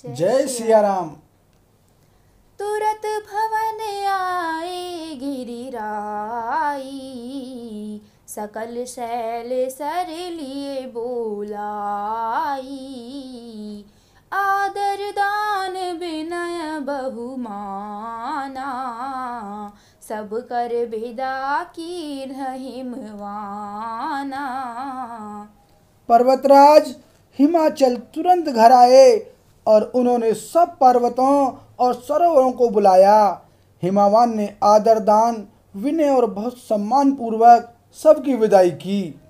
जय सिया राम। तुरत भवन आए गिरिराई, सकल शैल सर लिए बोलाई। आदर दान विनय बहुमाना, सब कर विदा की हिमवाना। पर्वतराज हिमाचल तुरंत घर आए और उन्होंने सब पर्वतों और सरोवरों को बुलाया। हिमावान ने आदर दान विनय और बहुत सम्मान पूर्वक सबकी विदाई की।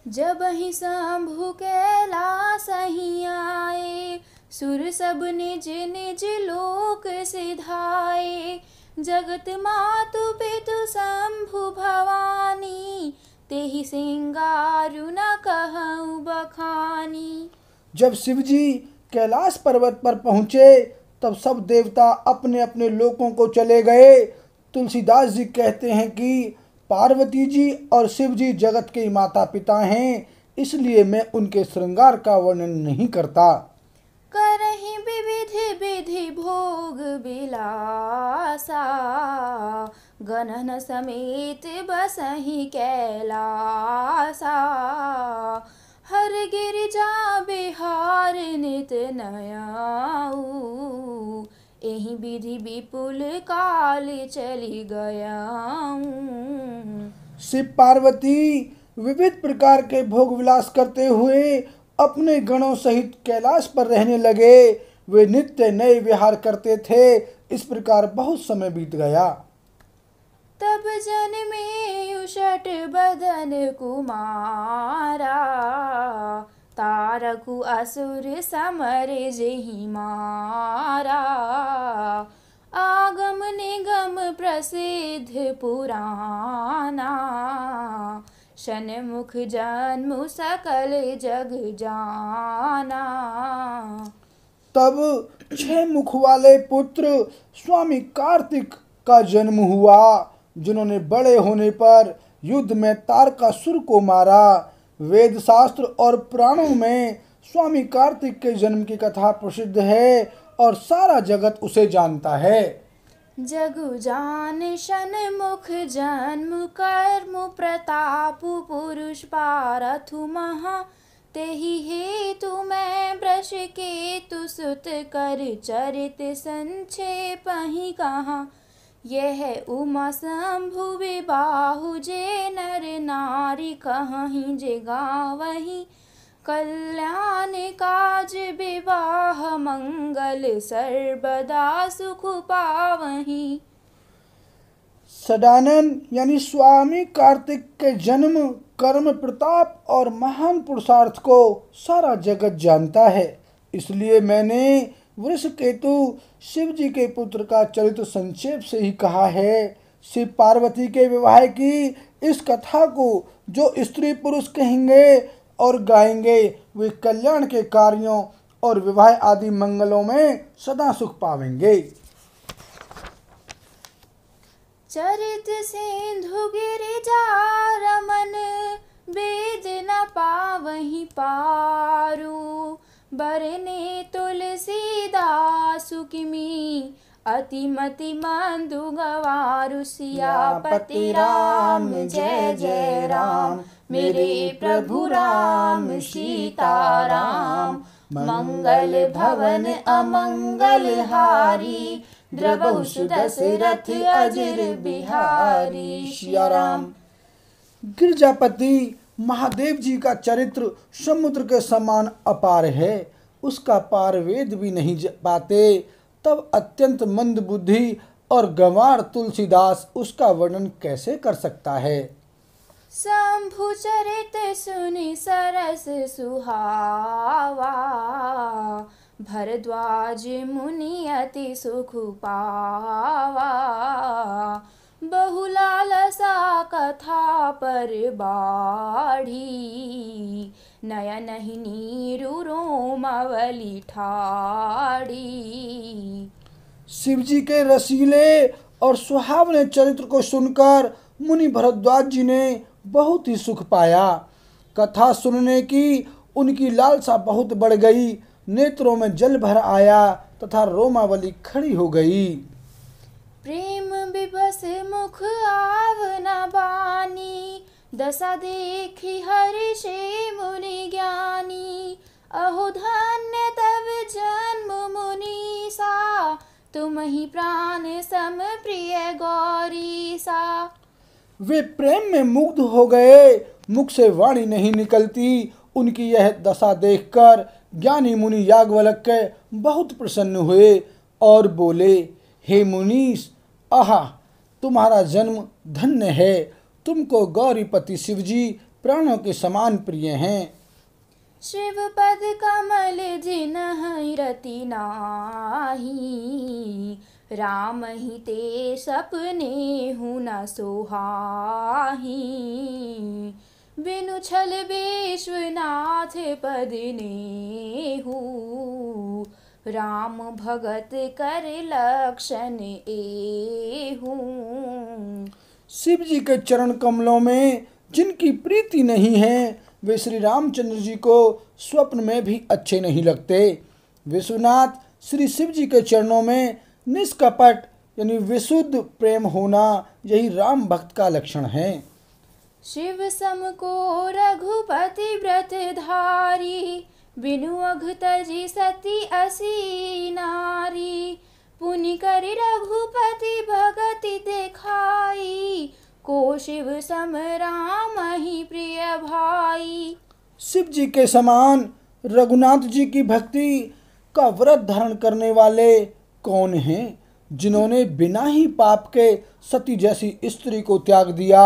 जब ही शंभु कैलास ही आए, सुर सब निज निज लोक सिधाए। जगत मातु पितु शंभु भवानी, तेहि सिंगारु न कहूँ बखानी। जब शिवजी कैलाश पर्वत पर पहुँचे तब सब देवता अपने अपने लोकों को चले गए। तुलसीदास जी कहते हैं कि पार्वती जी और शिव जी जगत के माता पिता हैं, इसलिए मैं उनके श्रृंगार का वर्णन नहीं करता। करहि विविधि विधि भोग बिलासा, गणन समेत बसहि कैलासा। हर गिरिजा बिहार नित नयाऊ, एहि विधि विपुल काल चली गयाऊं। शिव पार्वती विविध प्रकार के भोग विलास करते हुए अपने गणों सहित कैलाश पर रहने लगे। वे नित्य नए विहार करते थे। इस प्रकार बहुत समय बीत गया। तब जन्मे उषट बदन कुमारा, तारकु असुर समर जेहि मारा। आगम निगम प्रसिद्ध पुराना, षण्मुख जन्मु सकल जग जाना। तब 6 मुख वाले पुत्र स्वामी कार्तिक का जन्म हुआ, जिन्होंने बड़े होने पर युद्ध में तारकासुर को मारा। वेद शास्त्र और पुराणों में स्वामी कार्तिक के जन्म की कथा प्रसिद्ध है और सारा जगत उसे जानता है। जगु जान षण्मुख जन्म कर्म प्रतापु पुरुष पारथु महा। तेहि हेतु मैं वृष केतु सुत कर चरित संक्षेप ही कहा। यह उमा शंभु विबाहु, जे नर नारी कहहीं जे गावहीं। कल्याण काज विवाह मंगल, सर्वदा सुख पावहीं। सदानंद यानी स्वामी कार्तिक के जन्म कर्म प्रताप और महान पुरुषार्थ को सारा जगत जानता है, इसलिए मैंने वृषकेतु शिव जी के पुत्र का चरित्र संक्षेप से ही कहा है। शिव पार्वती के विवाह की इस कथा को जो स्त्री पुरुष कहेंगे और गाएंगे, वे कल्याण के कार्यों और विवाह आदि मंगलों में सदा सुख पावेंगे। चरित सिंधु गिरिजा रमन, वेद न पावहीं पारू। बरने तुलसीदासु किमी, अतिमति मंदु गवारु। सियापति राम जय जय राम, मेरे प्रभु राम सीताराम। मंगल भवन अमंगल हारी, द्रबहु सुदशरथ अजर बिहारी। सिया राम। गिरजापति महादेव जी का चरित्र समुद्र के समान अपार है, उसका पार वेद भी नहीं पाते। तब अत्यंत मंद बुद्धि और गंवार तुलसीदास उसका वर्णन कैसे कर सकता है। शंभु चरित सुनि सरस सुहावा, भरद्वाज मुनि अति सुख पावा। बहुलालसा कथा पर बाढ़ी, नयन ही नीरु रोमावली ठाड़ी। शिवजी के रसीले और सुहावने चरित्र को सुनकर मुनि भरद्वाज जी ने बहुत ही सुख पाया। कथा सुनने की उनकी लालसा बहुत बढ़ गई। नेत्रों में जल भर आया तथा रोमावली खड़ी हो गई। प्रेम विभस मुख आवना बानी, दशा देखी हर्षे मुनि ज्ञानी। अहो धन्य तव जन्म मुनीसा, तुम ही प्राण सम प्रिय गौरीसा। वे प्रेम में मुग्ध हो गए, मुख से वाणी नहीं निकलती। उनकी यह दशा देखकर ज्ञानी मुनि याज्ञवल्क्य बहुत प्रसन्न हुए और बोले, हे मुनीश, आहा, तुम्हारा जन्म धन्य है। तुमको गौरीपति शिवजी प्राणों के समान प्रिय हैं। शिव पद कमल जिनहि रति नाही, राम ही ते सपने हूँ न सोहाही। बिनु छल विश्वनाथ पद नेहु, राम भगत कर लक्षण एहू। शिव जी के चरण कमलों में जिनकी प्रीति नहीं है, वे श्री रामचंद्र जी को स्वप्न में भी अच्छे नहीं लगते। विश्वनाथ श्री शिव जी के चरणों में निष्कपट यानी विशुद्ध प्रेम होना, यही राम भक्त का लक्षण है। शिव सम को रघुपति व्रत धारी, बिनु अघ तजी सती असी नारी। पुनि कर रघुपति भगति देखाई, को शिव सम राम ही प्रिय भाई। शिव जी के समान रघुनाथ जी की भक्ति का व्रत धारण करने वाले कौन हैं, जिन्होंने बिना ही पाप के सती जैसी स्त्री को त्याग दिया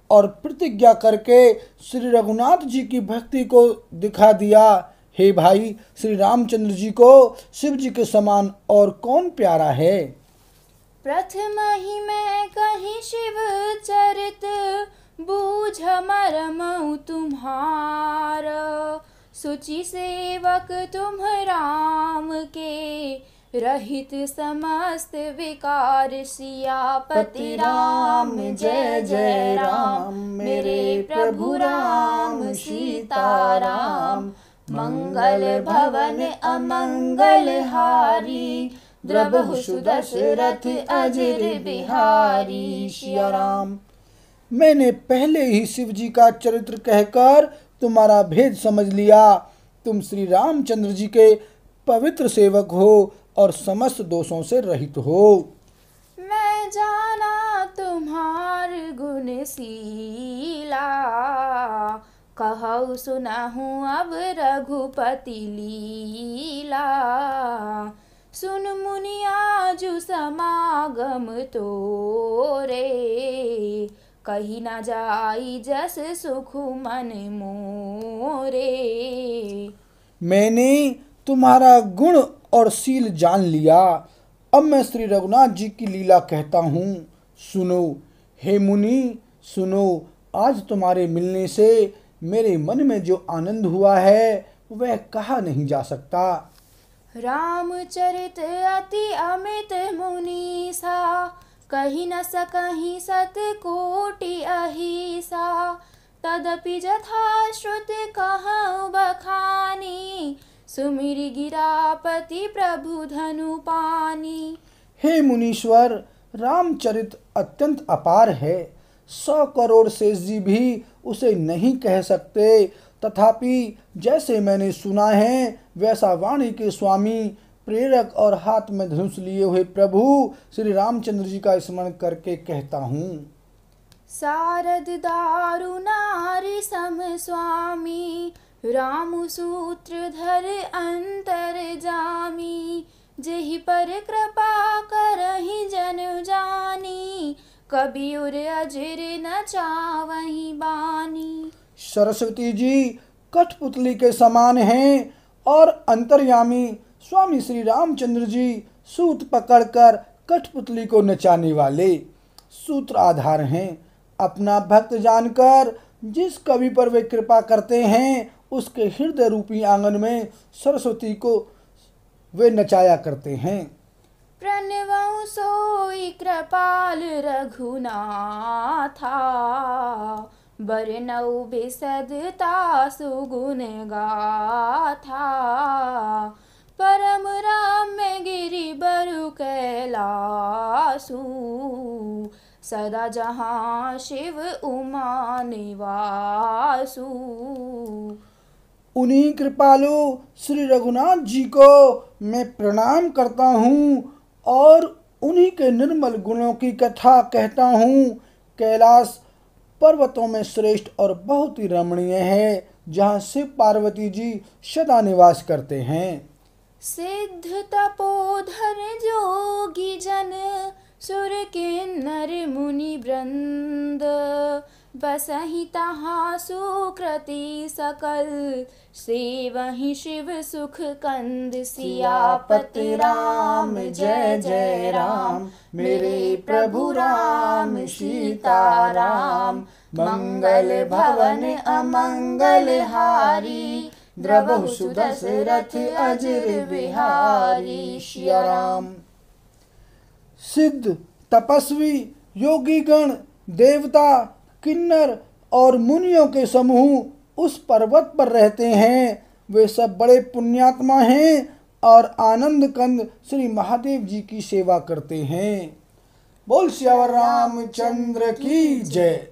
और प्रतिज्ञा करके श्री रघुनाथ जी की भक्ति को दिखा दिया। हे भाई, श्री रामचंद्र जी को शिव जी के समान और कौन प्यारा है। प्रथम ही मैं कहीं शिव चरित, बूझ मरम तुम्हार। सुचि सेवक तुम राम के, रहित समस्त विकार। सियापति राम जय जय राम, मेरे प्रभु राम सीताराम। मंगल भवन अमंगल हारी, द्रबहु सुदशरथ अजर बिहारी। सिया राम। मैंने पहले ही शिव जी का चरित्र कहकर तुम्हारा भेद समझ लिया। तुम श्री रामचंद्र जी के पवित्र सेवक हो और समस्त दोषों से रहित हो। मैं जाना तुम्हार गुणशीला, कहु सुनहु अब रघुपति लीला। सुन मुनि आजु समागम तोरे, कही न जाई जस सुख मन मोरे। मैंने तुम्हारा गुण और शील जान लिया। अब मैं श्री रघुनाथ जी की लीला कहता हूँ, सुनो। हे मुनि, सुनो। आज तुम्हारे मिलने से मेरे मन में जो आनंद हुआ है, वह कहा नहीं जा सकता। रामचरित अति अमित मुनीसा, कही न सकहीं सत कोटि अहिसा। तदपि जथाश्रुत कहउँ बखानी, सुमिरि गिरापति प्रभु धनु पानी। हे मुनीश्वर, रामचरित अत्यंत अपार है। 100 करोड़ शेष जी भी उसे नहीं कह सकते। तथापि जैसे मैंने सुना है, वैसा वाणी के स्वामी, प्रेरक और हाथ में धनुष लिए हुए प्रभु श्री रामचंद्र जी का स्मरण करके कहता हूँ। सारद दारु नारी सम स्वामी, रामु सूत्रधर अंतर जामी। जेहि पर कृपा करहि जन जानी, कबीर अजर न चावहि बानी। सरस्वती जी कठपुतली के समान हैं और अंतर्यामी स्वामी श्री रामचंद्र जी सूत पकड़कर कठपुतली को नचाने वाले सूत्र आधार हैं। अपना भक्त जानकर जिस कवि पर वे कृपा करते हैं, उसके हृदय रूपी आंगन में सरस्वती को वे नचाया करते हैं। प्रणवउ सोई कृपाल रघुनाथा, बरनउ बिसदता सुगुण गाथा। परम रम्य गिरि बरु कैलासु सदा जहाँ शिव उमा निवासु। उन्हीं कृपालु श्री रघुनाथ जी को मैं प्रणाम करता हूँ और उन्हीं के निर्मल गुणों की कथा कहता हूँ। कैलाश पर्वतों में श्रेष्ठ और बहुत ही रमणीय है, जहाँ शिव पार्वती जी सदा निवास करते हैं। सिद्ध तपोधर जोगी जन सुर किन्नर मुनि वृंद बसहि तहाँ सुकृति सकल सेवहि शिव सुख कंद। सियापति राम जय जय राम मेरे प्रभु राम सीताराम। मंगल भवन अमंगल हारी द्रवहु सुदशरथ अजर बिहारी। सिया राम। सिद्ध तपस्वी योगीगण देवता किन्नर और मुनियों के समूह उस पर्वत पर रहते हैं। वे सब बड़े पुण्यात्मा हैं और आनंद कंद श्री महादेव जी की सेवा करते हैं। बोल सियावर रामचंद्र की जय।